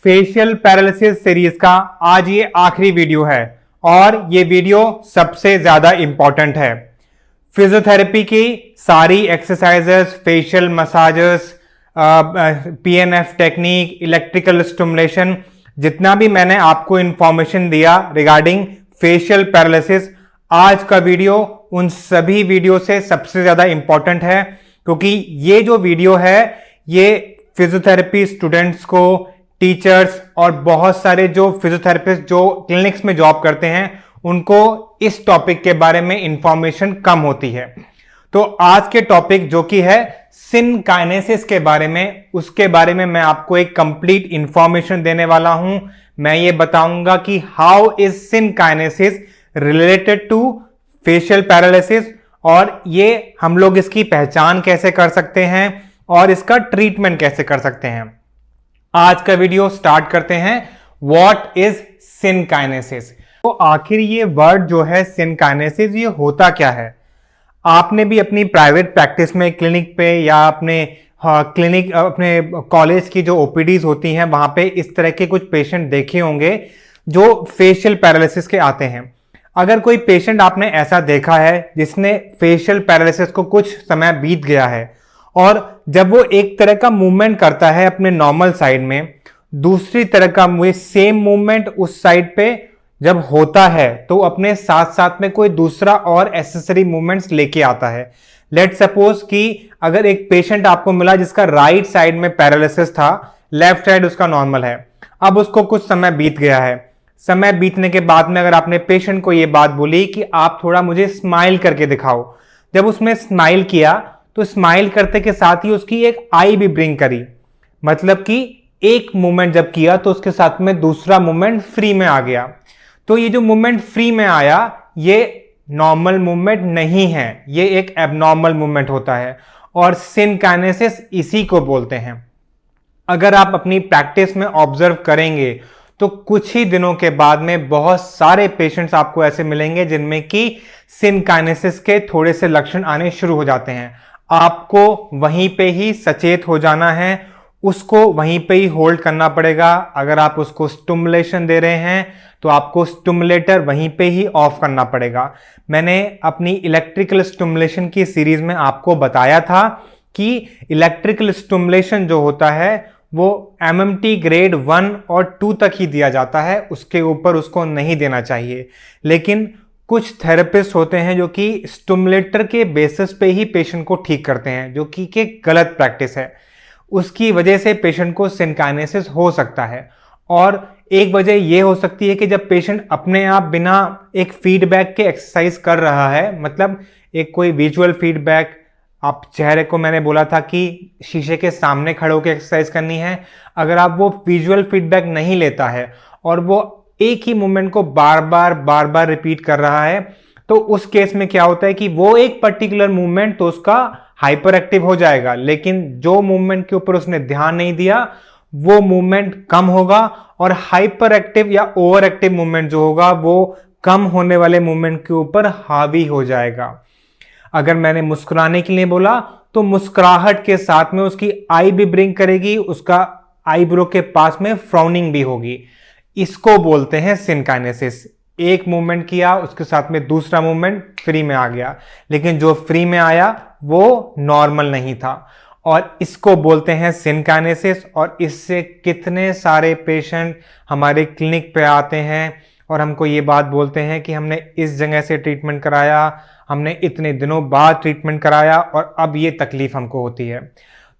Facial paralysis series का आज ये आखिरी वीडियो है और ये वीडियो सबसे ज्यादा इंपॉर्टेंट है। फिजियोथेरेपी की सारी exercises, facial massages, PNF technique, electrical stimulation, जितना भी मैंने आपको इंफॉर्मेशन दिया रिगार्डिंग फेशियल पैरालिसिस, आज का वीडियो उन सभी वीडियो से सबसे ज्यादा इंपॉर्टेंट है, क्योंकि ये जो वीडियो है ये फिजियोथेरेपी स्टूडेंट्स को, टीचर्स और बहुत सारे जो फिजियोथेरेपिस्ट जो क्लिनिक्स में जॉब करते हैं उनको इस टॉपिक के बारे में इंफॉर्मेशन कम होती है। तो आज के टॉपिक जो कि है सिनकाइनेसिस के बारे में, उसके बारे में मैं आपको एक कंप्लीट इंफॉर्मेशन देने वाला हूं। मैं ये बताऊंगा कि how is synkinesis related to facial paralysis और ये हम लोग इसकी पहचान कैसे कर सकते हैं और इसका ट्रीटमेंट कैसे कर सकते हैं। आज का वीडियो स्टार्ट करते हैं। What is synkinesis? तो आखिर ये वर्ड जो है सिनकाइनेसिस, ये होता क्या है? आपने भी अपनी प्राइवेट प्रैक्टिस में क्लिनिक पे या अपने क्लिनिक अपने कॉलेज की जो ओपीडीज होती हैं वहां पे इस तरह के कुछ पेशेंट देखे होंगे जो फेशियल पैरालिसिस के आते हैं। अगर कोई पेशेंट आपने ऐसा देखा है जिसने फेशियल पैरालिसिस को कुछ समय बीत गया है और जब वो एक तरह का मूवमेंट करता है अपने नॉर्मल साइड में, दूसरी तरह का वो सेम मूवमेंट उस साइड पे जब होता है तो अपने साथ साथ में कोई दूसरा और एसेसरी मूवमेंट्स लेके आता है। लेट सपोज कि अगर एक पेशेंट आपको मिला जिसका राइट साइड में पैरालिसिस था, लेफ्ट साइड उसका नॉर्मल है, अब उसको कुछ समय बीत गया है। समय बीतने के बाद में अगर आपने पेशेंट को यह बात बोली कि आप थोड़ा मुझे स्माइल करके दिखाओ, जब उसने स्माइल किया तो स्माइल करते के साथ ही उसकी एक आई भी ब्रिंग करी, मतलब कि एक मूवमेंट जब किया तो उसके साथ में दूसरा मूवमेंट फ्री में आ गया। तो ये जो मूवमेंट फ्री में आया ये नॉर्मल मूवमेंट नहीं है, ये एक एबनॉर्मल मूवमेंट होता है और सिनकाइनेसिस इसी को बोलते हैं। अगर आप अपनी प्रैक्टिस में ऑब्जर्व करेंगे तो कुछ ही दिनों के बाद में बहुत सारे पेशेंट्स आपको ऐसे मिलेंगे जिनमें कि सिनकाइनेसिस के थोड़े से लक्षण आने शुरू हो जाते हैं। आपको वहीं पे ही सचेत हो जाना है, उसको वहीं पे ही होल्ड करना पड़ेगा। अगर आप उसको स्टिमुलेशन दे रहे हैं तो आपको स्टिमुलेटर वहीं पे ही ऑफ करना पड़ेगा। मैंने अपनी इलेक्ट्रिकल स्टिमुलेशन की सीरीज में आपको बताया था कि इलेक्ट्रिकल स्टिमुलेशन जो होता है वो एमएमटी ग्रेड 1 और 2 तक ही दिया जाता है, उसके ऊपर उसको नहीं देना चाहिए। लेकिन कुछ थेरेपिस्ट होते हैं जो कि स्टिमुलेटर के बेसिस पे ही पेशेंट को ठीक करते हैं, जो कि गलत प्रैक्टिस है। उसकी वजह से पेशेंट को सिनकाइनेसिस हो सकता है। और एक वजह यह हो सकती है कि जब पेशेंट अपने आप बिना एक फीडबैक के एक्सरसाइज कर रहा है, मतलब एक कोई विजुअल फीडबैक, आप चेहरे को मैंने बोला था कि शीशे के सामने खड़े होकर एक्सरसाइज करनी है, अगर आप वो विजुअल फीडबैक नहीं लेता है और वो एक ही मूवमेंट को बार बार रिपीट कर रहा है, तो उस केस में क्या होता है कि वो एक पर्टिकुलर मूवमेंट तो उसका हाइपर एक्टिव हो जाएगा, लेकिन जो मूवमेंट के ऊपर उसने ध्यान नहीं दिया वो मूवमेंट कम होगा और हाइपर एक्टिव या ओवर एक्टिव मूवमेंट जो होगा वो कम होने वाले मूवमेंट के ऊपर हावी हो जाएगा। अगर मैंने मुस्कुराने के लिए बोला तो मुस्कुराहट के साथ में उसकी आई भी ब्रिंक करेगी, उसका आईब्रो के पास में फ्राउनिंग भी होगी। इसको बोलते हैं सिनकाइनेसिस। एक मूवमेंट किया, उसके साथ में दूसरा मूवमेंट फ्री में आ गया, लेकिन जो फ्री में आया वो नॉर्मल नहीं था, और इसको बोलते हैं सिनकाइनेसिस। और इससे कितने सारे पेशेंट हमारे क्लिनिक पे आते हैं और हमको ये बात बोलते हैं कि हमने इस जगह से ट्रीटमेंट कराया, हमने इतने दिनों बाद ट्रीटमेंट कराया और अब ये तकलीफ हमको होती है।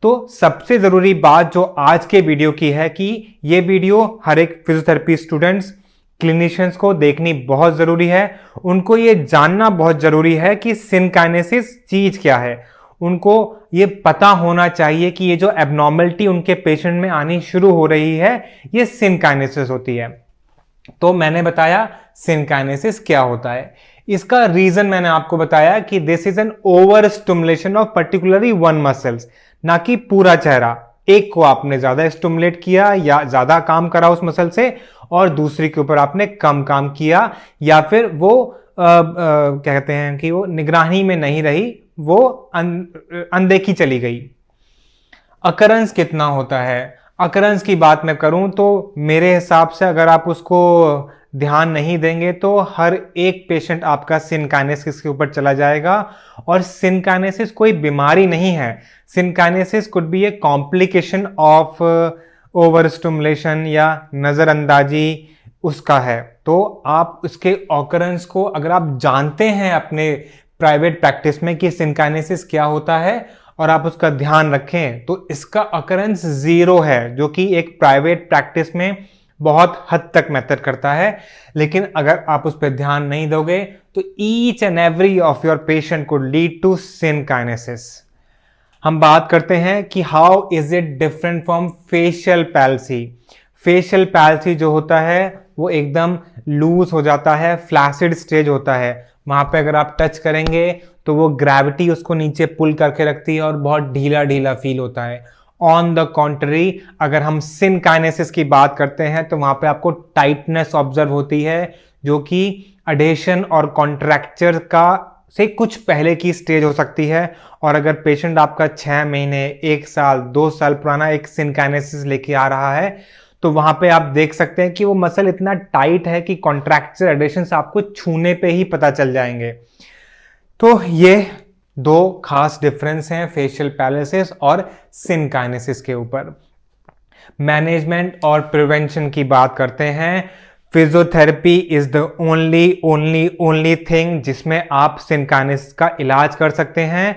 तो सबसे जरूरी बात जो आज के वीडियो की है कि ये वीडियो हर एक फिजियोथेरेपी स्टूडेंट्स, क्लिनिशियंस को देखनी बहुत जरूरी है। उनको ये जानना बहुत जरूरी है कि सिनकाइनेसिस चीज क्या है। उनको ये पता होना चाहिए कि ये जो एबनॉर्मलिटी उनके पेशेंट में आनी शुरू हो रही है ये सिनकाइनेसिस होती है। तो मैंने बताया सिनकाइनेसिस क्या होता है। इसका रीजन मैंने आपको बताया कि this is an over stimulation of particularly one muscles, ना कि पूरा चेहरा। एक को आपने ज्यादा स्टिमुलेट किया या ज्यादा काम करा उस मसल से और दूसरी के ऊपर आपने कम काम किया, या फिर वो कहते हैं कि वो निगरानी में नहीं रही, वो अनदेखी चली गई। अकरेंस कितना होता है? अकरेंस की बात मैं करूं तो मेरे हिसाब से अगर आप उसको ध्यान नहीं देंगे तो हर एक पेशेंट आपका सिनकाइनेसिस के ऊपर चला जाएगा। और सिनकाइनेसिस कोई बीमारी नहीं है, synkinesis could be a complication of over stimulation या नजरअंदाजी उसका है। तो आप उसके ऑकरेंस को अगर आप जानते हैं अपने प्राइवेट प्रैक्टिस में कि सिनकाइनेसिस क्या होता है और आप उसका ध्यान रखें, तो इसका अकरेंस 0 है, जो कि एक प्राइवेट प्रैक्टिस में बहुत हद तक मैटर करता है। लेकिन अगर आप उस पर ध्यान नहीं दोगे तो each and every of your patient could lead to synkinesis. हम बात करते हैं कि how is it different from facial palsy. Facial palsy जो होता है वो एकदम लूज हो जाता है, फ्लैसिड स्टेज होता है। वहां पे अगर आप टच करेंगे तो वो ग्रेविटी उसको नीचे पुल करके रखती है और बहुत ढीला ढीला फील होता है। ऑन द कॉन्ट्ररी, अगर हम सिनकाइनेसिस की बात करते हैं तो वहां पे आपको टाइटनेस ऑब्जर्व होती है, जो कि अडेशन और कॉन्ट्रैक्चर का से कुछ पहले की स्टेज हो सकती है। और अगर पेशेंट आपका 6 महीने, 1 साल, 2 साल पुराना एक सिनकाइनेसिस लेके आ रहा है, तो वहां पे आप देख सकते हैं कि वो मसल इतना टाइट है कि कॉन्ट्रैक्चर एडेशन आपको छूने पे ही पता चल जाएंगे। तो ये 2 खास डिफरेंस हैं फेशियल पैरालिसिस और सिनकाइनेसिस के ऊपर। मैनेजमेंट और प्रिवेंशन की बात करते हैं। Physiotherapy is the only thing जिसमें आप सिनकाइनेसिस का इलाज कर सकते हैं।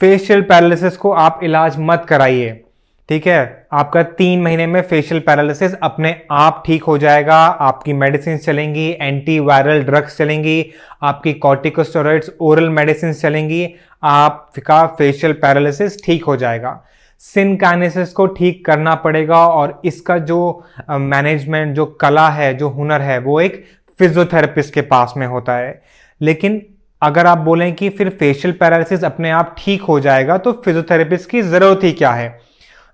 फेशियल पैरालिसिस को आप इलाज मत कराइए, ठीक है। आपका 3 महीने में फेशियल पैरालिसिस अपने आप ठीक हो जाएगा। आपकी मेडिसिन चलेंगी, एंटीवायरल ड्रग्स चलेंगी, आपकी कॉर्टिकोस्टेरॉइड्स ओरल मेडिसिन चलेंगी, आपका फेशियल पैरालिसिस ठीक हो जाएगा। सिनकाइनेसिस को ठीक करना पड़ेगा और इसका जो मैनेजमेंट, जो कला है, जो हुनर है, वो एक फिजियोथेरेपिस्ट के पास में होता है। लेकिन अगर आप बोलें कि फिर फेशियल पैरालिसिस अपने आप ठीक हो जाएगा तो फिजियोथेरेपिस्ट की जरूरत ही क्या है?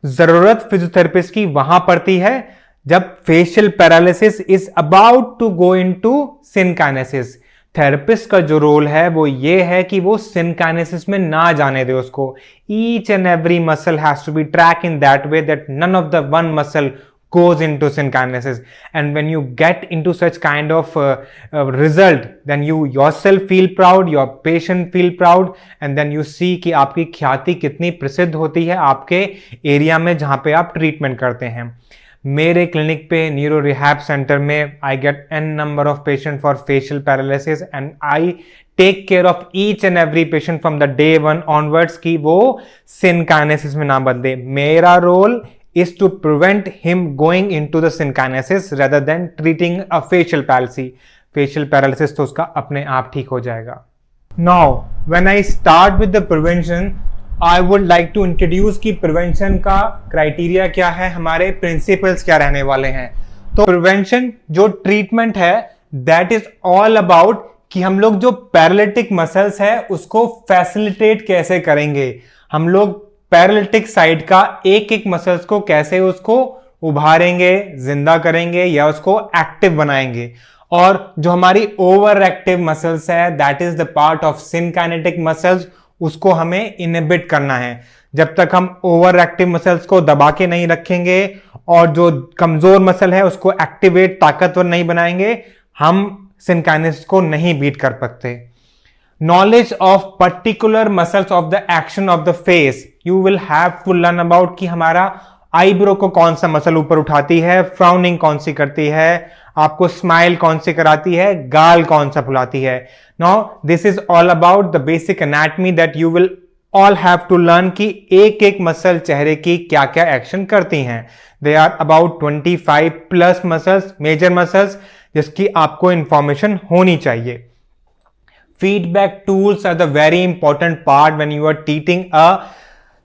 जरूरत फिजियोथेरेपिस्ट की वहां पड़ती है जब facial paralysis is about to go into synkinesis. Therapist का जो रोल है वो ये है कि वो सिनकाइनेसिस में ना जाने दे उसको। Each and every muscle has to be track in that way that none of the one muscle goes into synchynesis, and when you get into such kind of result, then you yourself feel proud, your patient feel proud, and then you see कि आपकी ख्याति कितनी प्रसिद्ध होती है आपके area में जहां पे आप ट्रीटमेंट करते हैं। मेरे क्लिनिक पे न्यूरो रिहैब सेंटर में I get n number of patient for facial paralysis and I take care of each and every patient from the day 1 onwards कि वो सिनकाइनेसिस में ना बदले। मेरा role is to prevent him going into the synchynesis rather than treating a facial palsy. Facial paralysis तो उसका अपने आप ठीक हो जाएगा। Now, when I start with the prevention, I would like to introduce कि prevention का criteria क्या है, हमारे principles क्या रहने वाले हैं। तो prevention जो treatment है, that is all about कि हम लोग जो paralytic muscles है उसको facilitate कैसे करेंगे। हम लोग पैरालिटिक साइड का एक एक मसल्स को कैसे उसको उभारेंगे, जिंदा करेंगे या उसको एक्टिव बनाएंगे। और जो हमारी ओवर एक्टिव मसल्स है, that is the part of synkinetic muscles, उसको हमें इनहिबिट करना है। जब तक हम ओवर एक्टिव मसल्स को दबा के नहीं रखेंगे और जो कमजोर मसल है उसको एक्टिवेट, ताकतवर नहीं बनाएंगे, हम सिनकाइनेसिस को नहीं बीट कर सकते। Knowledge of particular muscles of the action of the face, you will have to learn about कि हमारा आईब्रो को कौन सा मसल ऊपर उठाती है, फ्राउनिंग कौन सी करती है, आपको स्माइल कौन सी कराती है, गाल कौन सा फुलाती है। Now this is all about the basic anatomy that you will all have to learn कि एक एक मसल चेहरे की क्या क्या एक्शन करती हैं। They are about 25 plus muscles, major muscles, जिसकी आपको इंफॉर्मेशन होनी चाहिए। Feedback tools are the very important part when you are treating a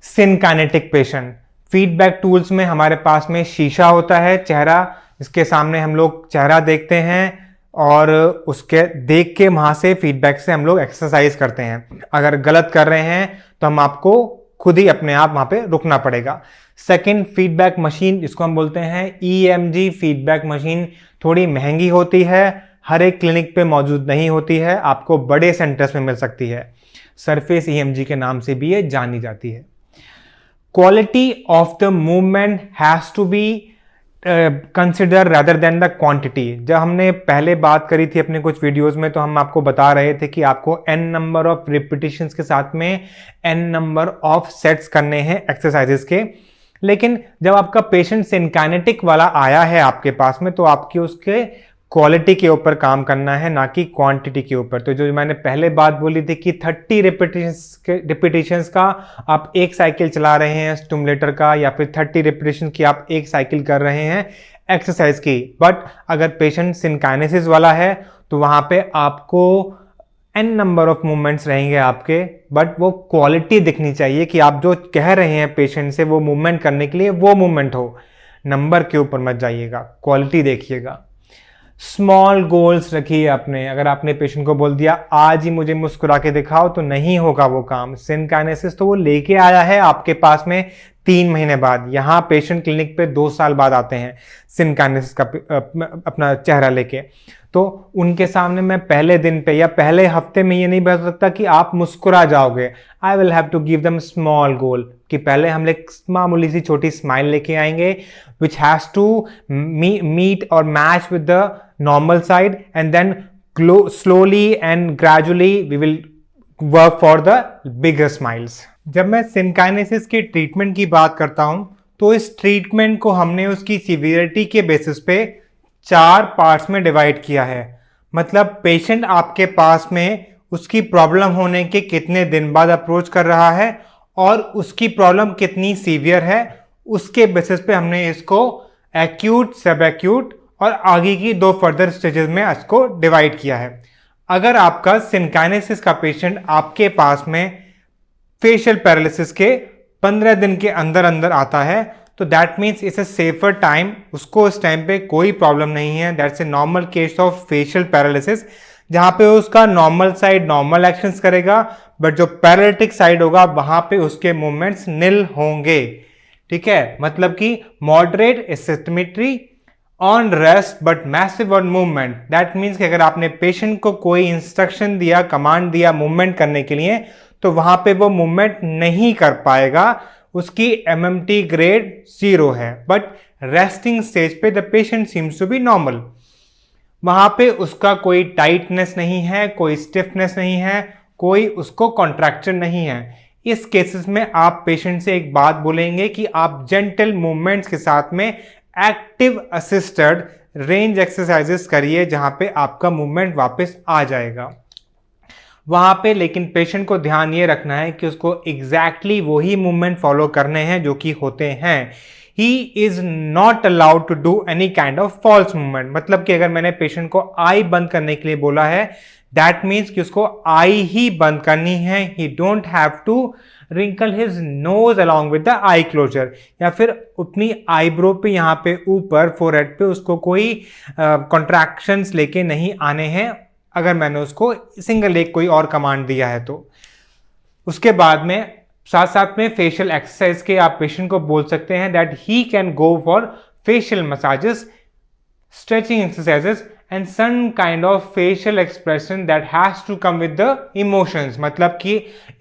synkinetic patient. Feedback tools में हमारे पास में शीशा होता है, चेहरा, इसके सामने हम लोग चेहरा देखते हैं और उसके देख के वहां से फीडबैक से हम लोग एक्सरसाइज करते हैं। अगर गलत कर रहे हैं तो हम आपको खुद ही अपने आप वहां पे रुकना पड़ेगा। सेकंड, फीडबैक मशीन, जिसको हम बोलते हैं EMG फीडबैक मशीन, थोड़ी महंगी होती है, हर एक क्लिनिक पे मौजूद नहीं होती है, आपको बड़े सेंटर्स में मिल सकती है। सरफेस EMG के नाम से भी ये जानी जाती है। Quality of the movement has to be consider rather than the quantity. जब हमने पहले बात करी थी अपने कुछ वीडियोस में, तो हम आपको बता रहे थे कि आपको n नंबर ऑफ रिपीटिशंस के साथ में n नंबर ऑफ सेट्स करने हैं एक्सरसाइजेस के। लेकिन जब आपका पेशेंट सिनकाइनेटिक वाला आया है आपके पास में, तो आपकी उसके क्वालिटी के ऊपर काम करना है, ना कि क्वांटिटी के ऊपर। तो जो मैंने पहले बात बोली थी कि 30 रिपीटिशंस का आप एक साइकिल चला रहे हैं स्टिमुलेटर का, या फिर 30 रिपीटिशन की आप एक साइकिल कर रहे हैं एक्सरसाइज की, बट अगर पेशेंट सिनकाइनेसिस वाला है तो वहां पे आपको n नंबर ऑफ मूवमेंट्स रहेंगे आपके, बट वो क्वालिटी दिखनी चाहिए कि आप जो कह रहे हैं पेशेंट से वो मूवमेंट करने के लिए वो मूवमेंट हो। नंबर के ऊपर मत जाइएगा, क्वालिटी देखिएगा। स्मॉल गोल्स रखिए अपने। अगर आपने पेशेंट को बोल दिया आज ही मुझे मुस्कुरा के दिखाओ, तो नहीं होगा वो काम। सिनकाइनेसिस तो वो लेके आया है आपके पास में 3 महीने बाद। यहाँ पेशेंट क्लिनिक पे 2 साल बाद आते हैं सिनकाइनेसिस का अपना चेहरा लेके, तो उनके सामने मैं पहले दिन पे या पहले हफ्ते में ये नहीं बता सकता कि आप मुस्कुरा जाओगे। I will have to give them small goal, कि पहले हम एक मामूली सी छोटी स्माइल लेके आएंगे विच हैज टू मीट और match with the normal side, and then slowly and gradually we will work for the bigger smiles। जब मैं सिनकाइनेसिस के ट्रीटमेंट की बात करता हूं, तो इस ट्रीटमेंट को हमने उसकी सीवियरिटी के बेसिस पे 4 पार्ट्स में डिवाइड किया है। मतलब पेशेंट आपके पास में उसकी प्रॉब्लम होने के कितने दिन बाद अप्रोच कर रहा है और उसकी प्रॉब्लम कितनी सीवियर है, उसके बेसिस पे हमने इसको एक्यूट, सब एक्यूट और आगे की 2 फर्दर स्टेजेस में इसको डिवाइड किया है। अगर आपका सिनकाइनेसिस का पेशेंट आपके पास में फेशियल पैरालिसिस के 15 दिन के अंदर अंदर आता है, तो that means it's a safer time. उसको इस टाइम पे कोई प्रॉब्लम नहीं है। That's a normal case of facial paralysis, जहां पे उसका नॉर्मल साइड नॉर्मल एक्शंस करेगा, बट जो पैरालिटिक साइड होगा वहां पे उसके मूवमेंट्स निल होंगे। ठीक है, मतलब कि moderate symmetry on rest but massive on movement. That means कि अगर आपने पेशेंट को कोई इंस्ट्रक्शन दिया, कमांड दिया मूवमेंट करने के लिए, तो वहां पे वो मूवमेंट नहीं कर पाएगा। उसकी MMT ग्रेड 0 है, बट रेस्टिंग स्टेज पे the patient seems to be normal. वहां पे उसका कोई टाइटनेस नहीं है, कोई स्टिफनेस नहीं है, कोई उसको कॉन्ट्रैक्शन नहीं है। इस केसेस में आप पेशेंट से एक बात बोलेंगे कि आप जेंटल मूवमेंट्स के साथ में एक्टिव असिस्टेड रेंज एक्सरसाइजेस करिए, जहां पे आपका मूवमेंट वापस आ जाएगा। वहां पे लेकिन पेशेंट को ध्यान ये रखना है कि उसको एग्जैक्टली वही मूवमेंट फॉलो करने हैं जो कि होते हैं। He is not allowed to do any kind of false movement. मतलब कि अगर मैंने पेशेंट को आई बंद करने के लिए बोला है, दैट मीन्स कि उसको आई ही बंद करनी है। He don't have to wrinkle his nose along with the eye closure, या फिर अपनी आईब्रो पे यहाँ पे ऊपर फोरहेड पे उसको कोई कॉन्ट्रैक्शंस लेके नहीं आने हैं, अगर मैंने उसको सिंगल एक कोई और कमांड दिया है तो। उसके बाद में साथ साथ में फेशियल एक्सरसाइज के आप पेशेंट को बोल सकते हैं that he can go for facial massages, stretching exercises and some kind of facial expression that has to come with the emotions। मतलब कि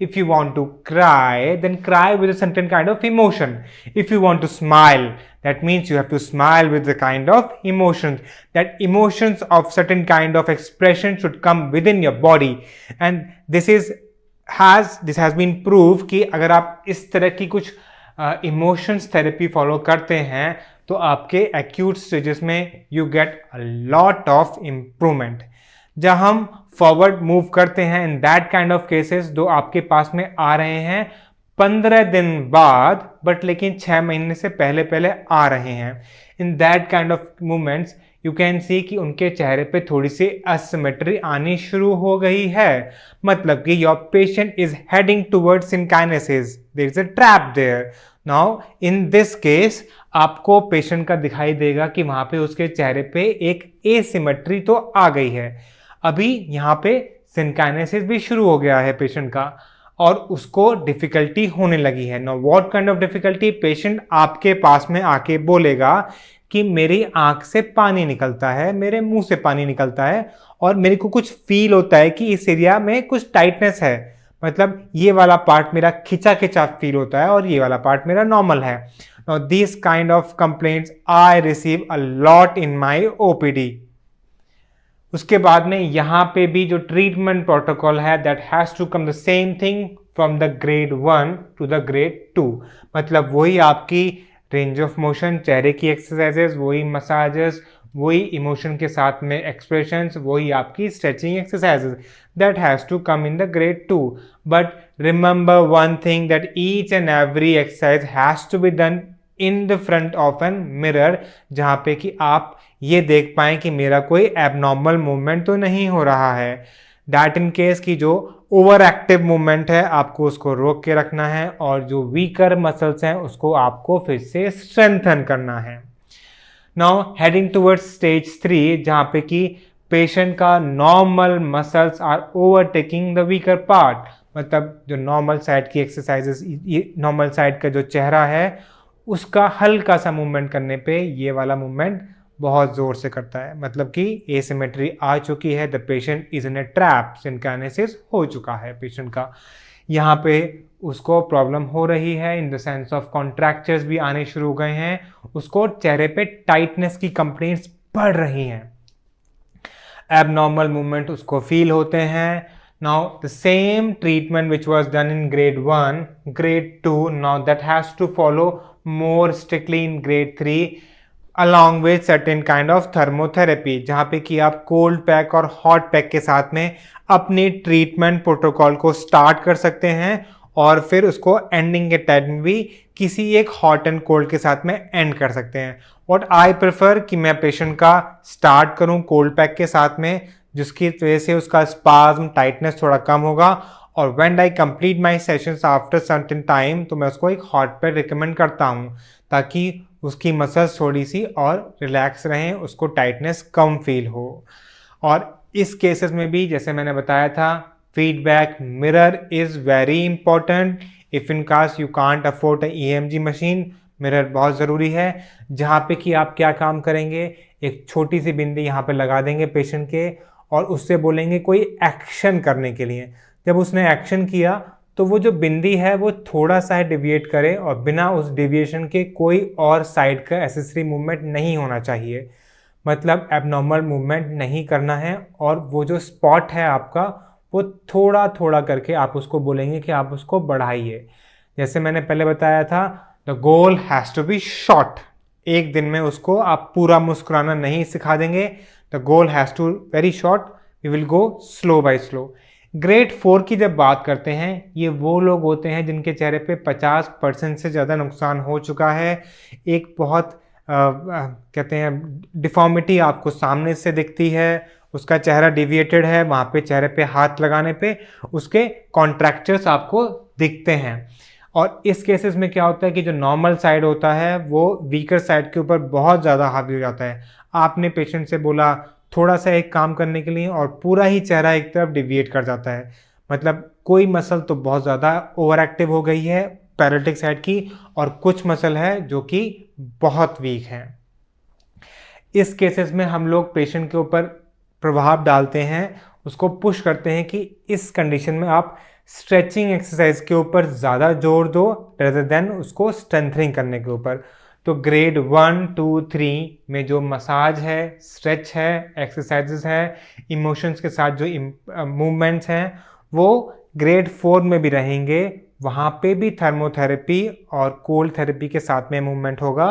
if you want to cry, then cry with a certain kind of emotion। If you want to smile, that means you have to smile with the kind of emotions। That emotions of certain kind of expression should come within your body, and this has been proved कि अगर आप इस तरह की कुछ emotions therapy follow करते हैं, तो आपके एक्यूट स्टेजेस में you get a lot of improvement. जब हम फॉरवर्ड मूव करते हैं in that kind of cases, जो आपके पास में आ रहे हैं 15 दिन बाद, बट लेकिन 6 महीने से पहले पहले आ रहे हैं, in that kind of movements you can see कि उनके चेहरे पे थोड़ी सी असिमेट्री आनी शुरू हो गई है। मतलब कि your patient is heading towards synkinesis, there is a trap there. Now in this case आपको पेशेंट का दिखाई देगा कि वहां पे उसके चेहरे पे एक एसिमेट्री तो आ गई है। अभी यहाँ पे सिनकाइनेसिस भी शुरू हो गया है पेशेंट का, और उसको डिफिकल्टी होने लगी है। Now what kind of difficulty? Patient आपके पास में आके बोलेगा कि मेरी आंख से पानी निकलता है, मेरे मुंह से पानी निकलता है, और मेरे को कुछ फील होता है कि इस एरिया में कुछ टाइटनेस है। मतलब ये वाला पार्ट मेरा खिंचा खिंचा फील होता है और ये वाला पार्ट मेरा नॉर्मल है। Now these kind of complaints I receive a lot in my OPD। उसके बाद में यहाँ पे भी जो ट्रीटमेंट प्रोटोकॉल है that has to come the same thing from the grade 1 to the grade 2। मतलब वही आपकी रेंज ऑफ मोशन, चेहरे की एक्सरसाइजेस, वही मसाजेस, वही इमोशन के साथ में एक्सप्रेशंस, वही आपकी stretching exercises that has to come in the grade 2। But remember one thing that each and every exercise has to be done in the front of an mirror, जहाँ पे कि आप ये देख पाएं कि मेरा कोई एबनॉर्मल मूवमेंट तो नहीं हो रहा है। दैट इन केस की जो ओवर एक्टिव मूवमेंट है आपको उसको रोक के रखना है और जो वीकर मसल्स हैं उसको आपको फिर से स्ट्रेंथन करना है। नाउ हेडिंग टुवर्ड्स स्टेज 3, जहाँ पे कि पेशेंट का normal muscles are overtaking the weaker part. मतलब जो नॉर्मल साइड की एक्सरसाइजेस, नॉर्मल साइड का जो चेहरा है उसका हल्का सा मूवमेंट करने पे ये वाला मूवमेंट बहुत ज़ोर से करता है। मतलब कि एसिमेट्री आ चुकी है, the patient is in a trap, synkinesis हो चुका है पेशेंट का। यहाँ पे उसको प्रॉब्लम हो रही है in the sense of contractures भी आने शुरू हो गए हैं, उसको चेहरे पे टाइटनेस की कंप्लेंट्स बढ़ रही हैं, एबनॉर्मल मूवमेंट उसको फील होते हैं। Now the same treatment which was done in grade 1, grade 2, now that has to follow more strictly in grade 3 along with certain kind of thermotherapy, जहाँ पे कि आप कोल्ड पैक और हॉट पैक के साथ में अपनी ट्रीटमेंट प्रोटोकॉल को स्टार्ट कर सकते हैं और फिर उसको एंडिंग के टाइम भी किसी एक हॉट एंड कोल्ड के साथ में एंड कर सकते हैं। व्हाट आई प्रेफर कि मैं पेशेंट का स्टार्ट करूं कोल्ड पैक के साथ में, जिसकी वजह से उसका स्पाज्म टाइटनेस थोड़ा कम होगा, और when I complete my sessions after certain time तो मैं उसको एक हॉट पैक रिकमेंड करता हूं ताकि उसकी मसल्स थोड़ी सी और रिलैक्स रहें, उसको टाइटनेस कम फील हो। और इस केसेस में भी जैसे मैंने बताया था, feedback mirror is very important. If in case you can't afford a EMG machine, mirror बहुत ज़रूरी है। जहाँ पे कि आप क्या काम करेंगे, एक छोटी सी बिंदी यहाँ पे लगा देंगे पेशेंट के और उससे बोलेंगे कोई एक्शन करने के लिए। जब उसने एक्शन किया तो वो जो बिंदी है वो थोड़ा सा डिविएट करे और बिना उस डिविएशन के कोई और साइड का एसेसरी मूवमेंट नहीं होना चाहिए। मतलब एबनॉर्मल मूवमेंट नहीं करना है और वो जो स्पॉट है आपका वो थोड़ा थोड़ा करके आप उसको बोलेंगे कि आप उसको बढ़ाइए। जैसे मैंने पहले बताया था, the goal has to be short. एक दिन में उसको आप पूरा मुस्कुराना नहीं सिखा देंगे। The goal has to very short, we will go slow by slow. Grade 4 की जब बात करते हैं, ये वो लोग होते हैं जिनके चेहरे पे 50% से ज़्यादा नुकसान हो चुका है। एक बहुत कहते हैं डिफॉर्मिटी आपको सामने से दिखती है, उसका चेहरा डिविएटेड है, वहाँ पे चेहरे पे हाथ लगाने पे उसके कॉन्ट्रैक्चर्स आपको दिखते हैं। और इस केसेस में क्या होता है कि जो नॉर्मल साइड होता है वो वीकर साइड के ऊपर बहुत ज़्यादा हावी हो जाता है। आपने पेशेंट से बोला थोड़ा सा एक काम करने के लिए और पूरा ही चेहरा एक तरफ डिविएट कर जाता है। मतलब कोई मसल तो बहुत ज़्यादा ओवर एक्टिव हो गई है पैरालिटिक साइड की, और कुछ मसल है जो कि बहुत वीक है। इस केसेस में हम लोग पेशेंट के ऊपर प्रभाव डालते हैं, उसको पुश करते हैं कि इस कंडीशन में आप स्ट्रेचिंग एक्सरसाइज के ऊपर ज़्यादा जोर दो रेदर देन उसको स्ट्रेंथनिंग करने के ऊपर। तो ग्रेड 1, 2, 3 में जो मसाज है, स्ट्रेच है, एक्सरसाइजेस है, इमोशंस के साथ जो मूवमेंट्स हैं वो ग्रेड 4 में भी रहेंगे। वहाँ पे भी थर्मोथेरेपी और कोल्ड थेरेपी के साथ में मूवमेंट होगा,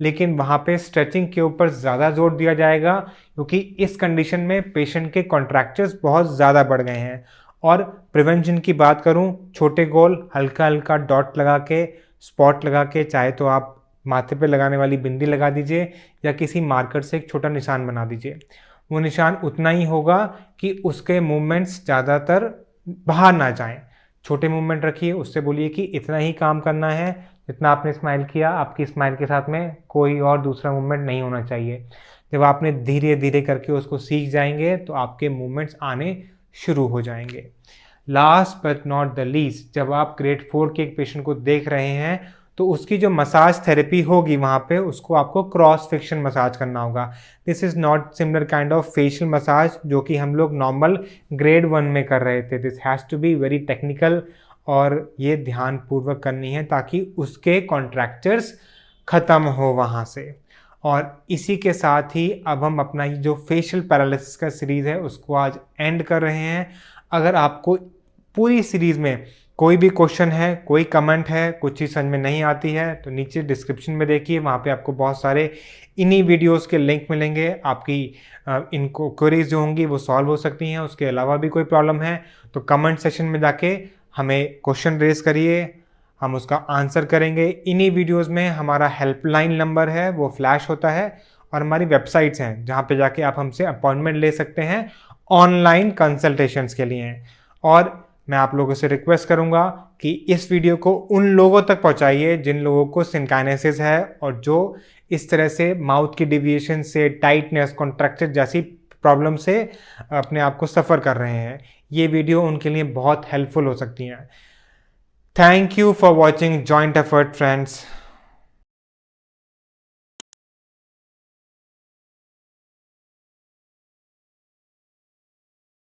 लेकिन वहाँ पे स्ट्रेचिंग के ऊपर ज़्यादा जोर दिया जाएगा क्योंकि इस कंडीशन में पेशेंट के कॉन्ट्रैक्चर्स बहुत ज़्यादा बढ़ गए हैं। और प्रिवेंशन की बात करूँ, छोटे गोल हल्का हल्का डॉट लगा के, स्पॉट लगा के, चाहे तो आप माथे पे लगाने वाली बिंदी लगा दीजिए या किसी मार्कर से एक छोटा निशान बना दीजिए। वो निशान उतना ही होगा कि उसके मूवमेंट्स ज़्यादातर बाहर ना जाएं। छोटे मूवमेंट रखिए, उससे बोलिए कि इतना ही काम करना है जितना आपने स्माइल किया, आपकी स्माइल के साथ में कोई और दूसरा मूवमेंट नहीं होना चाहिए। जब आपने धीरे धीरे करके उसको सीख जाएंगे तो आपके मूवमेंट्स आने शुरू हो जाएंगे। Last but not the least, जब आप ग्रेड 4 के एक पेशेंट को देख रहे हैं तो उसकी जो मसाज थेरेपी होगी वहाँ पे उसको आपको क्रॉस फिक्शन मसाज करना होगा। This is not similar kind of facial massage जो कि हम लोग नॉर्मल ग्रेड 1 में कर रहे थे। This has to be very technical और ये ध्यानपूर्वक करनी है ताकि उसके कॉन्ट्रैक्चर्स ख़त्म हो वहाँ से। और इसी के साथ ही अब हम अपना ये जो फेशियल पैरालिसिस का सीरीज़ है उसको आज एंड कर रहे हैं। अगर आपको पूरी सीरीज़ में कोई भी क्वेश्चन है, कोई कमेंट है, कुछ चीज़ समझ में नहीं आती है तो नीचे डिस्क्रिप्शन में देखिए, वहाँ पे आपको बहुत सारे इन्हीं वीडियोस के लिंक मिलेंगे। आपकी इनको क्वेरीज जो होंगी वो सॉल्व हो सकती हैं। उसके अलावा भी कोई प्रॉब्लम है तो कमेंट सेशन में जाके हमें क्वेश्चन रेज करिए, हम उसका आंसर करेंगे। इन्हीं वीडियोस में हमारा हेल्पलाइन नंबर है वो फ्लैश होता है और हमारी वेबसाइट्स हैं जहाँ पे जाके आप हमसे अपॉइंटमेंट ले सकते हैं ऑनलाइन कंसल्टेशंस के लिए। और मैं आप लोगों से रिक्वेस्ट करूंगा कि इस वीडियो को उन लोगों तक पहुंचाइए जिन लोगों को सिनकाइनेसिस है और जो इस तरह से माउथ की डिविएशन से, टाइटनेस, कॉन्ट्रैक्चर जैसी प्रॉब्लम से अपने आप को सफ़र कर रहे हैं। ये वीडियो उनके लिए बहुत हेल्पफुल हो सकती हैं। Thank you for watching joint effort friends.